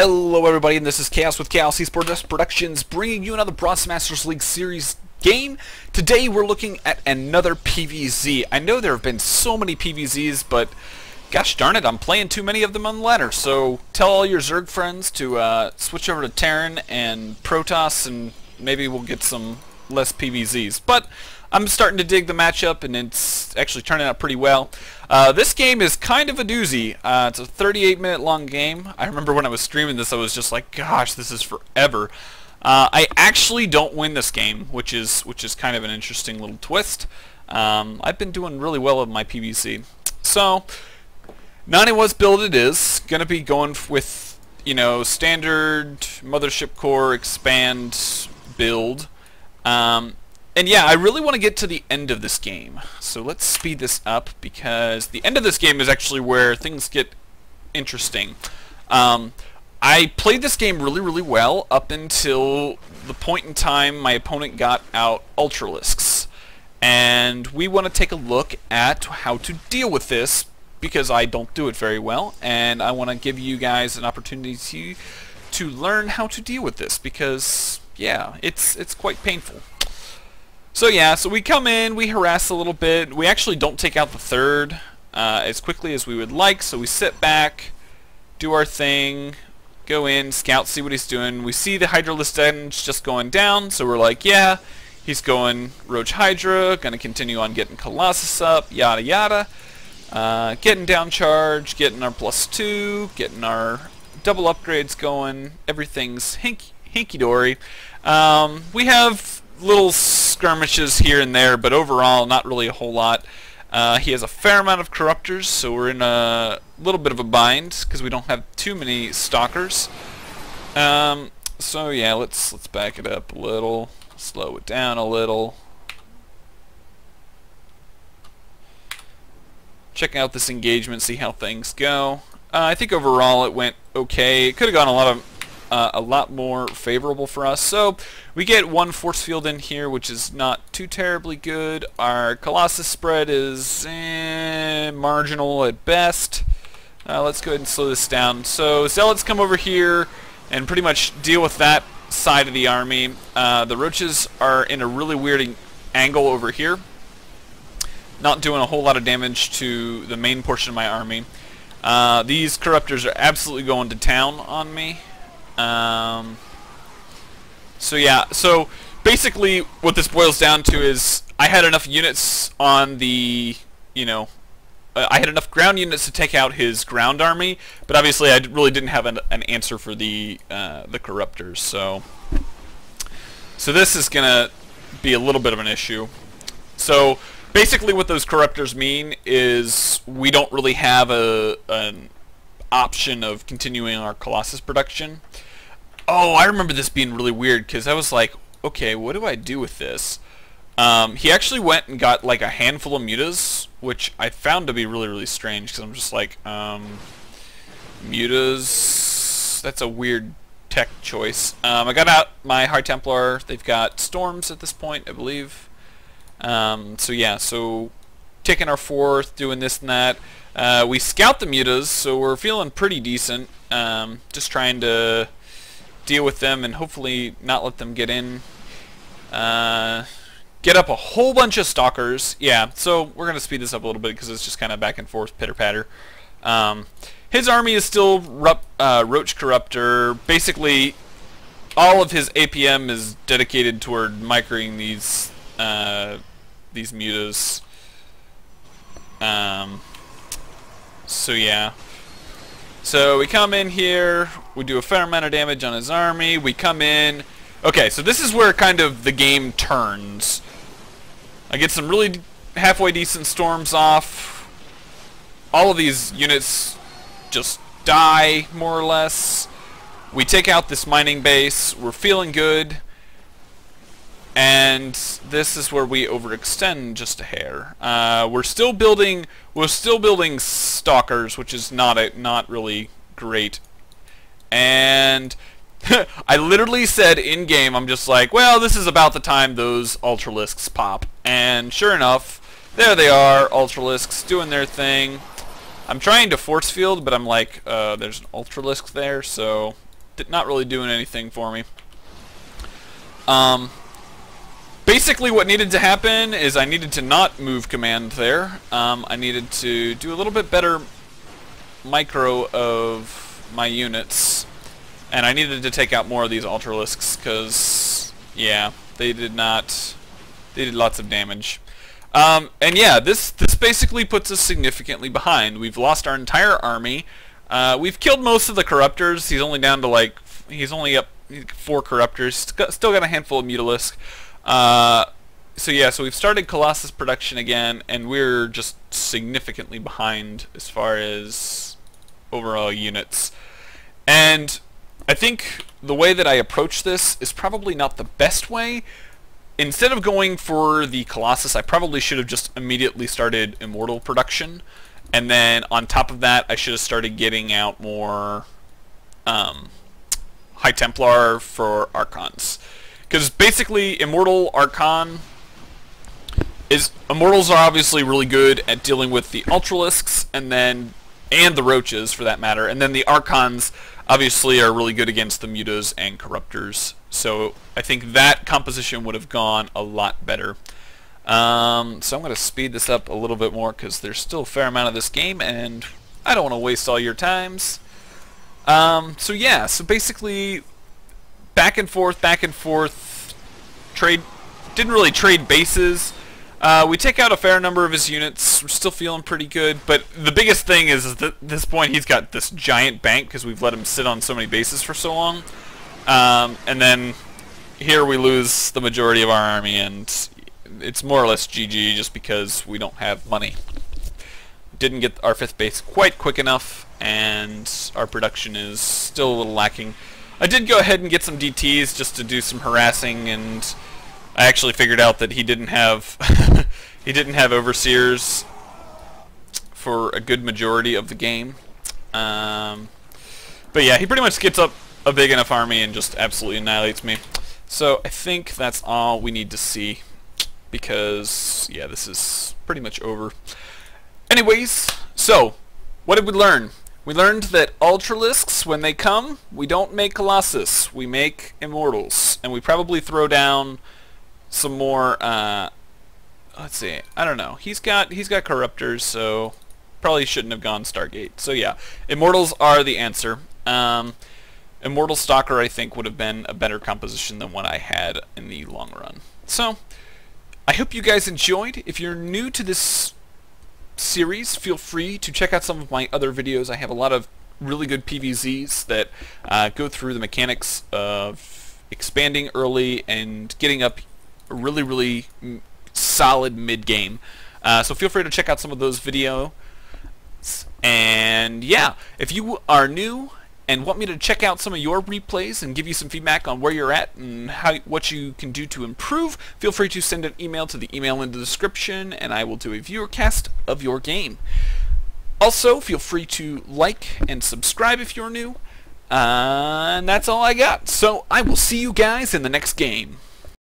Hello everybody, and this is Chaos with Chaos Esports Productions, bringing you another Bronze Masters League Series game. Today we're looking at another PvZ. I know there have been so many PvZs, but gosh darn it, I'm playing too many of them on the ladder. So tell all your Zerg friends to switch over to Terran and Protoss, and maybe we'll get some less PvZs. But I'm starting to dig the matchup, and it's actually turning out pretty well. This game is kind of a doozy. It's a 38-minute long game. I remember when I was streaming this, I was just like, gosh, this is forever. I actually don't win this game, which is kind of an interesting little twist. I've been doing really well with my PvZ. So, 91's build it is. Gonna be going with, you know, standard Mothership Core expand build. And yeah, I really want to get to the end of this game. So let's speed this up, because the end of this game is actually where things get interesting. I played this game really well up until the point in time my opponent got out Ultralisks. And we want to take a look at how to deal with this, because I don't do it very well, and I want to give you guys an opportunity to learn how to deal with this, because yeah, it's quite painful. So yeah, so we come in, we harass a little bit. We actually don't take out the third as quickly as we would like, so we sit back, do our thing, go in, scout, see what he's doing. We see the Hydralisk engine just going down, so we're like, yeah, he's going Roach Hydra, gonna continue on getting Colossus up, yada yada. Getting down charge, getting our +2, getting our double upgrades going, everything's hinky-dory. We have little skirmishes here and there, but overall not really a whole lot. He has a fair amount of corruptors, so we're in a little bit of a bind because we don't have too many stalkers. So yeah, let's back it up a little, slow it down a little. Check out this engagement, see how things go. I think overall it went okay. It could have gone a lot more favorable for us. So we get one force field in here, which is not too terribly good. Our Colossus spread is marginal at best. Let's go ahead and slow this down. So Zealots come over here and pretty much deal with that side of the army. The Roaches are in a really weird angle over here, not doing a whole lot of damage to the main portion of my army. These Corruptors are absolutely going to town on me. So yeah, so basically what this boils down to is I had enough units on the, you know, I had enough ground units to take out his ground army, but obviously I really didn't have an answer for the Corruptors. So this is gonna be a little bit of an issue. So basically what those Corruptors mean is we don't really have an option of continuing our Colossus production. Oh, I remember this being really weird, because I was like, okay, what do I do with this? He actually went and got like a handful of mutas, which I found to be really strange, because I'm just like, mutas, that's a weird tech choice. I got out my High Templar. They've got storms at this point, I believe. So yeah, so taking our fourth, doing this and that. We scout the mutas, so we're feeling pretty decent. Just trying to deal with them and hopefully not let them get in. Get up a whole bunch of stalkers. Yeah, so we're gonna speed this up a little bit because it's just kind of back and forth, pitter patter. His army is still Roach Corruptor. Basically, all of his APM is dedicated toward microing these mutas. So yeah. So we come in here, we do a fair amount of damage on his army, we come in. Okay, so this is where kind of the game turns. I get some really halfway decent storms off. All of these units just die, more or less. We take out this mining base, we're feeling good. And this is where we overextend just a hair. We're still building stalkers, which is not really great. And I literally said in game, I'm just like, well, this is about the time those Ultralisks pop. And sure enough, there they are, Ultralisks doing their thing. I'm trying to force field, but I'm like, there's an Ultralisk there, so not really doing anything for me. Basically what needed to happen is I needed to not move command there. I needed to do a little bit better micro of my units, and I needed to take out more of these Ultralisks because, yeah, they did lots of damage. And yeah, this basically puts us significantly behind. We've lost our entire army. We've killed most of the Corruptors. He's only down to he's only up 4 Corruptors. Still got a handful of Mutalisk. So yeah, so we've started Colossus production again, and we're just significantly behind as far as overall units. And I think the way that I approach this is probably not the best way. Instead of going for the Colossus, I probably should have just immediately started Immortal production, and then on top of that, I should have started getting out more High Templar for Archons. Because basically, Immortals are obviously really good at dealing with the Ultralisks, and the Roaches for that matter, and then the Archons obviously are really good against the Mutas and Corruptors. So I think that composition would have gone a lot better. So I'm going to speed this up a little bit more because there's still a fair amount of this game, and I don't want to waste all your times. So yeah, so basically back and forth, didn't really trade bases. We take out a fair number of his units. We're still feeling pretty good, but the biggest thing is that at this point he's got this giant bank because we've let him sit on so many bases for so long. And then here we lose the majority of our army, and it's more or less GG just because we don't have money. Didn't get our 5th base quite quick enough, and our production is still a little lacking. I did go ahead and get some DTs just to do some harassing, and I actually figured out that he didn't have he didn't have overseers for a good majority of the game. But yeah, he pretty much gets up a big enough army and just absolutely annihilates me. So I think that's all we need to see, because yeah, this is pretty much over. Anyways, so what did we learn? We learned that Ultralisks, when they come, we don't make Colossus, we make Immortals, and we probably throw down some more. Let's see, I don't know. He's got Corruptors, so probably shouldn't have gone Stargate. So yeah, Immortals are the answer. Immortal Stalker, I think, would have been a better composition than what I had in the long run. So I hope you guys enjoyed. If you're new to this series, feel free to check out some of my other videos. I have a lot of really good PvZs that go through the mechanics of expanding early and getting up a really solid mid-game. So feel free to check out some of those videos. And yeah, if you are new and want me to check out some of your replays and give you some feedback on where you're at and what you can do to improve, feel free to send an email to the email in the description, and I will do a viewercast of your game. Also, feel free to like and subscribe if you're new. And that's all I got. So I will see you guys in the next game.